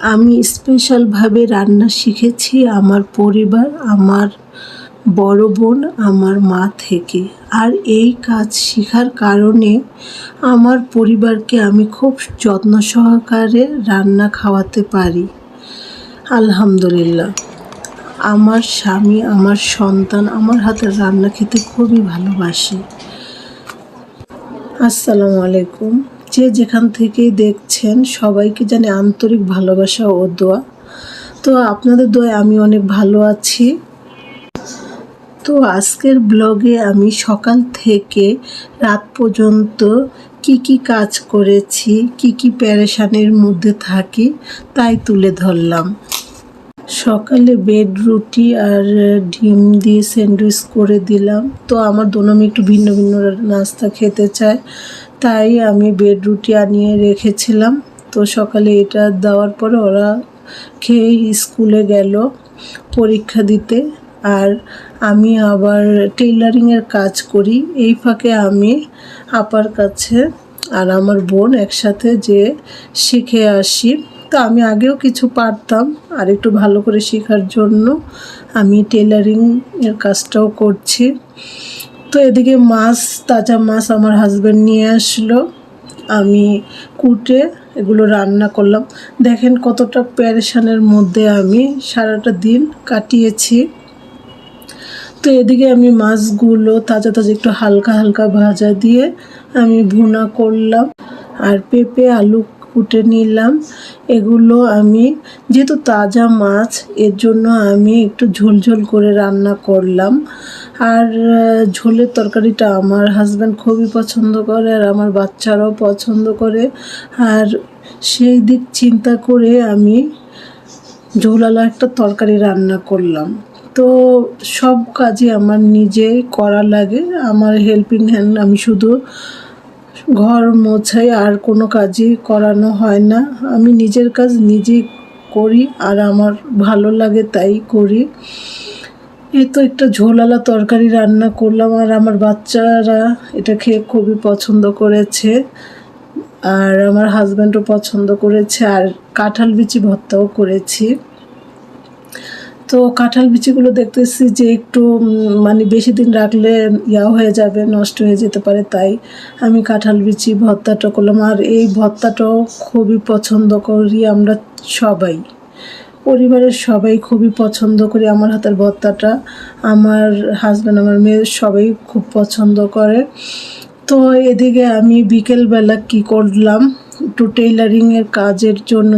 আমি স্পেশালভাবে রান্না শিখেছি আমার পরিবার, আমার বড় বোন, আমার মা থেকে। আর এই কাজ শেখার কারণে আমার পরিবারকে আমি খুব যত্ন সহকারে রান্না খাওয়াতে পারি। আলহামদুলিল্লাহ। আমার স্বামী, আমার সন্তান আমার হাতের রান্না খেতে খুবই ভালোবাসে। আসসালামু আলাইকুম। যে যেখান থেকেই দেখছেন সবাইকে জানে আন্তরিক ভালোবাসা ও দোয়া। তো আপনাদের দোয়ায় আমি অনেক ভালো আছি। তো আজকের ব্লগে আমি সকাল থেকে রাত পর্যন্ত কি কাজ করেছি, কি পেরেশানির মধ্যে থাকি তাই তুলে ধরলাম। সকালে ব্রেড রুটি আর ডিম দিয়ে স্যান্ডউইচ করে দিলাম। তো আমার দোনো মেয়ে একটু ভিন্ন ভিন্ন নাস্তা খেতে চায়, তাই আমি ব্রেড রুটি আনিয়ে রেখেছিলাম। তো সকালে এটা দেওয়ার পরে ওরা খেয়ে স্কুলে গেল পরীক্ষা দিতে। আর আমি আবার টেইলারিংয়ের কাজ করি। এই ফাঁকে আমি আপার কাছে আর আমার বোন একসাথে যে শিখে আসি। তো আমি আগেও কিছু পারতাম, আর একটু ভালো করে শেখার জন্য আমি টেইলারিংয়ের কাজটাও করছি। তো এদিকে তাজা মাছ আমার হাজব্যান্ড নিয়ে আসলো, আমি কুটে এগুলো রান্না করলাম। দেখেন কতটা পেরেশানের মধ্যে আমি সারাটা দিন কাটিয়েছি। তো এদিকে আমি মাছগুলো তাজা একটু হালকা ভাজা দিয়ে আমি ভুনা করলাম, আর পেঁপে আলু কুটে নিলাম। এগুলো আমি যেহেতু তাজা মাছ, এর জন্য আমি একটু ঝোল করে রান্না করলাম। আর ঝোলের তরকারিটা আমার হাজব্যান্ড খুবই পছন্দ করে, আর আমার বাচ্চারাও পছন্দ করে। আর সেই দিক চিন্তা করে আমি ঝোলালা একটা তরকারি রান্না করলাম। তো সব কাজই আমার নিজেই করা লাগে, আমার হেল্পিং হ্যান্ড আমি শুধু ঘর মোছাই, আর কোনো কাজই করানো হয় না। আমি নিজের কাজ নিজেই করি, আর আমার ভালো লাগে তাই করি। এই তো একটা ঝোলালা তরকারি রান্না করলাম, আর আমার বাচ্চারা এটা খেয়ে খুবই পছন্দ করেছে, আর আমার হাজব্যান্ডও পছন্দ করেছে। আর কাঁঠাল বিচি ভর্তাও করেছি। তো কাঁঠাল বিচিগুলো দেখতেছি যে একটু বেশি দিন রাখলে হয়ে যাবে, নষ্ট হয়ে যেতে পারে, তাই আমি কাঁঠাল বিচি ভর্তাটা করলাম। আর এই ভর্তাটাও খুবই পছন্দ করি আমরা সবাই, পরিবারের সবাই খুবই পছন্দ করি আমার হাতের ভর্তাটা। আমার হাজব্যান্ড, আমার মেয়ে সবাই খুব পছন্দ করে। তো এদিকে আমি বিকেলবেলা কি করলাম, একটু টেইলারিংয়ের কাজের জন্য